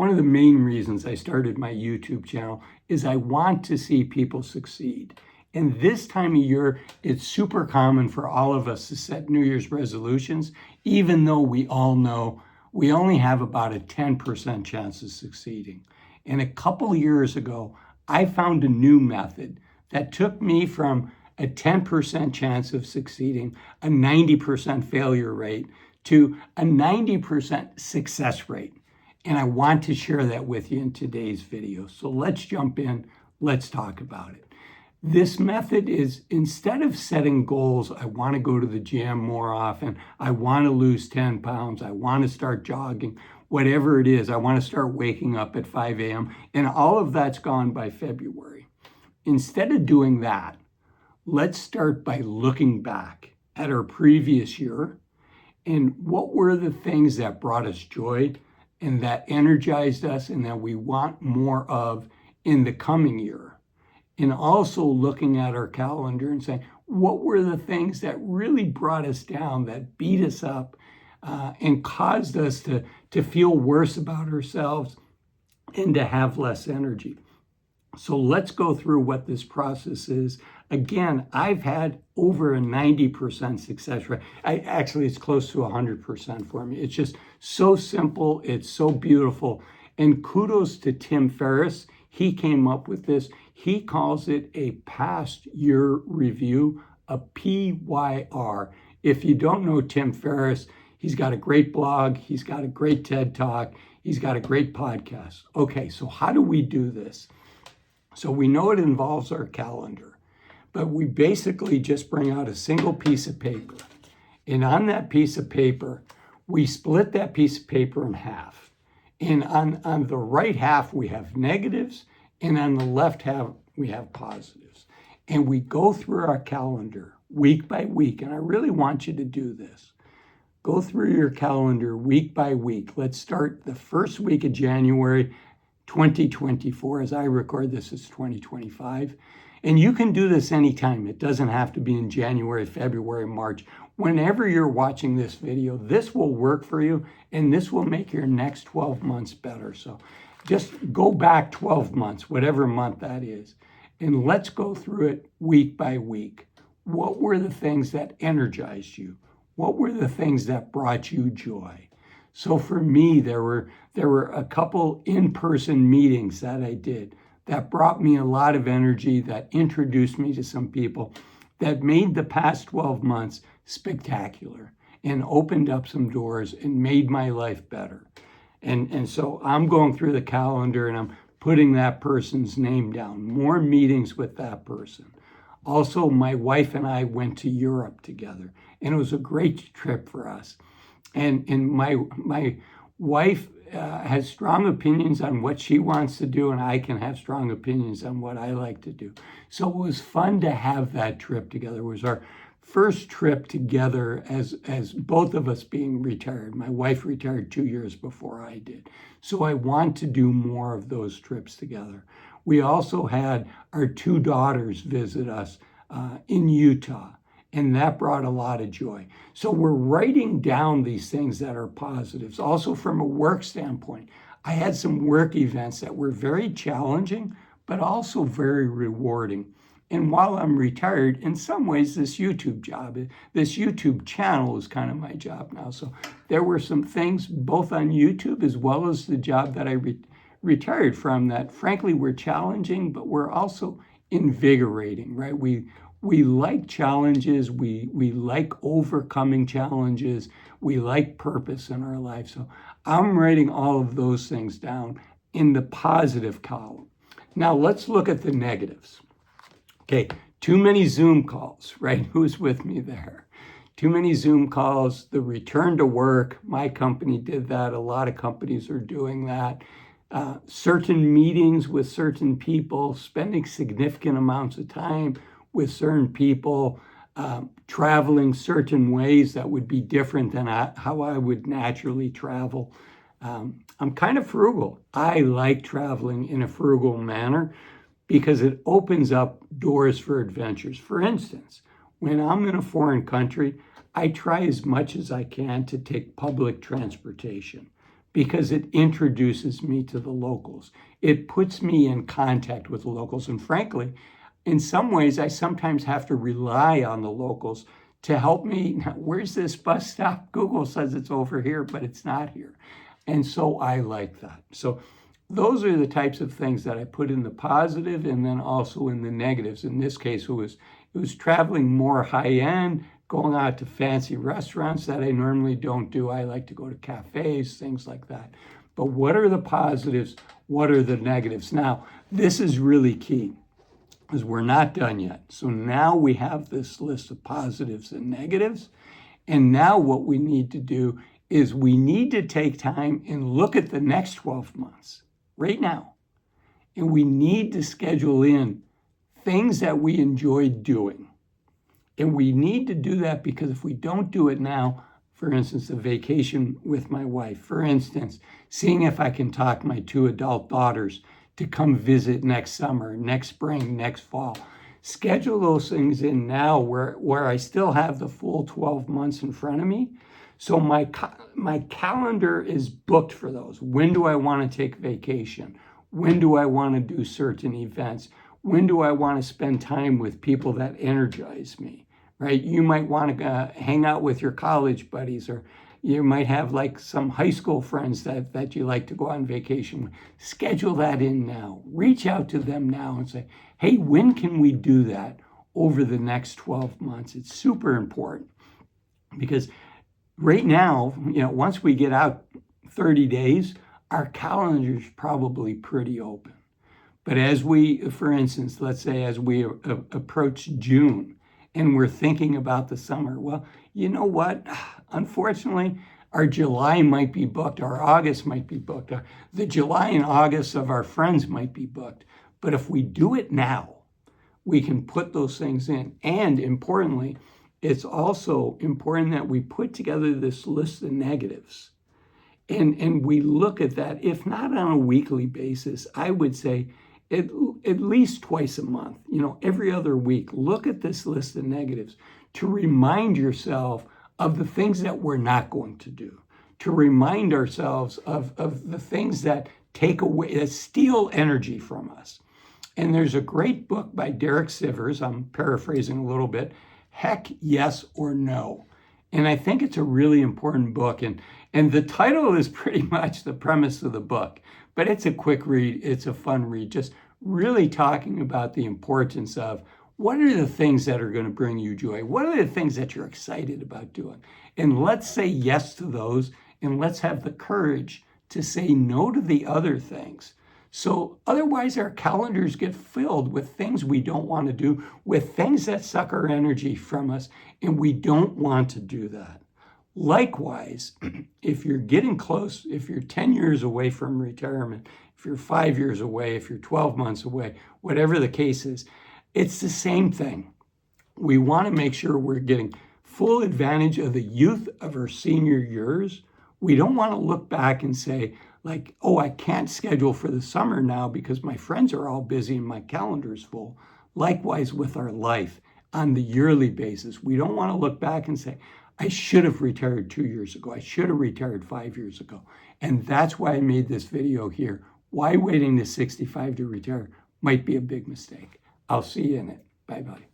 one of the main reasons I started my YouTube channel is I want to see people succeed. And this time of year, it's super common for all of us to set New Year's resolutions, even though we all know we only have about a 10% chance of succeeding. And a couple years ago, I found a new method that took me from a 10% chance of succeeding, a 90% failure rate, to a 90% success rate. And I want to share that with you in today's video. So let's jump in, let's talk about it. This method is, instead of setting goals, I want to go to the gym more often, I want to lose 10 pounds, I want to start jogging, whatever it is, I want to start waking up at 5 a.m., and all of that's gone by February. Instead of doing that, let's start by looking back at our previous year and what were the things that brought us joy and that energized us and that we want more of in the coming year. And also looking at our calendar and saying, what were the things that really brought us down, that beat us up and caused us to feel worse about ourselves and to have less energy. So let's go through what this process is. Again, I've had over a 90% success rate. Actually, it's close to 100% for me. It's just so simple. It's so beautiful. And kudos to Tim Ferriss. He came up with this. He calls it a past year review, a PYR. If you don't know Tim Ferriss, he's got a great blog. He's got a great TED Talk. He's got a great podcast. Okay, so how do we do this? So we know it involves our calendar, but we basically just bring out a single piece of paper. And on that piece of paper, we split that piece of paper in half. And on the right half, we have negatives, and on the left half, we have positives. And we go through our calendar week by week, and I really want you to do this. Go through your calendar week by week. Let's start the first week of January 2024. As I record this, it's 2025. And you can do this anytime. It doesn't have to be in January, February, March. Whenever you're watching this video, this will work for you, and this will make your next 12 months better. So just go back 12 months, whatever month that is, and let's go through it week by week. What were the things that energized you? What were the things that brought you joy? So for me, there were a couple in-person meetings that I did that brought me a lot of energy, that introduced me to some people, that made the past 12 months spectacular and opened up some doors and made my life better. And so I'm going through the calendar and I'm putting that person's name down, more meetings with that person. Also, my wife and I went to Europe together, and it was a great trip for us. And my wife has strong opinions on what she wants to do, and I can have strong opinions on what I like to do. So it was fun to have that trip together. It was our first trip together as both of us being retired. My wife retired 2 years before I did. So I want to do more of those trips together. We also had our two daughters visit us in Utah, and that brought a lot of joy. So we're writing down these things that are positives. Also from a work standpoint, I had some work events that were very challenging, but also very rewarding. And while I'm retired, in some ways, this YouTube channel is kind of my job now. So there were some things both on YouTube as well as the job that I retired from that frankly were challenging, but were also invigorating, right? We like challenges, we like overcoming challenges, we like purpose in our life. So I'm writing all of those things down in the positive column. Now let's look at the negatives. Okay, too many Zoom calls, right? Who's with me there? Too many Zoom calls, the return to work. My company did that. A lot of companies are doing that. Certain meetings with certain people, spending significant amounts of time with certain people, traveling certain ways that would be different than how I would naturally travel. I'm kind of frugal. I like traveling in a frugal manner because it opens up doors for adventures. For instance, when I'm in a foreign country, I try as much as I can to take public transportation because it introduces me to the locals. It puts me in contact with the locals. And frankly, in some ways, I sometimes have to rely on the locals to help me. Where's this bus stop? Google says it's over here, but it's not here. And so I like that. So those are the types of things that I put in the positive and then also in the negatives. In this case, it was traveling more high-end, going out to fancy restaurants that I normally don't do. I like to go to cafes, things like that. But what are the positives? What are the negatives? Now, this is really key, because we're not done yet. So now we have this list of positives and negatives. And now what we need to do is we need to take time and look at the next 12 months right now. And we need to schedule in things that we enjoy doing. And we need to do that because if we don't do it now, for instance, a vacation with my wife, for instance, seeing if I can talk my 2 adult daughters to come visit next summer, next spring, next fall. Schedule those things in now where I still have the full 12 months in front of me. So my calendar is booked for those. When do I want to take vacation? When do I want to do certain events? When do I want to spend time with people that energize me, right? You might want to hang out with your college buddies, or you might have like some high school friends that you like to go on vacation with. Schedule that in now. Reach out to them now and say, hey, when can we do that over the next 12 months? It's super important because right now, once we get out 30 days, our calendar's probably pretty open. But as we, for instance, let's say as we approach June and we're thinking about the summer, well, you know what? Unfortunately, our July might be booked, our August might be booked, the July and August of our friends might be booked. But if we do it now, we can put those things in. And importantly, it's also important that we put together this list of negatives. And we look at that, if not on a weekly basis, I would say at least twice a month, every other week, look at this list of negatives to remind yourself of the things that we're not going to do, to remind ourselves of the things that take away, that steal energy from us. And there's a great book by Derek Sivers, I'm paraphrasing a little bit, Heck Yes or No. And I think it's a really important book. And the title is pretty much the premise of the book, but it's a quick read. It's a fun read, just really talking about the importance of what are the things that are going to bring you joy? What are the things that you're excited about doing? And let's say yes to those, and let's have the courage to say no to the other things. So otherwise our calendars get filled with things we don't want to do, with things that suck our energy from us, and we don't want to do that. Likewise, if you're getting close, if you're 10 years away from retirement, if you're 5 years away, if you're 12 months away, whatever the case is, it's the same thing. We want to make sure we're getting full advantage of the youth of our senior years. We don't want to look back and say, like, oh, I can't schedule for the summer now because my friends are all busy and my calendar's full. Likewise with our life on the yearly basis. We don't want to look back and say, I should have retired 2 years ago. I should have retired 5 years ago. And that's why I made this video here. Why waiting to 65 to retire might be a big mistake. I'll see you in it. Bye-bye.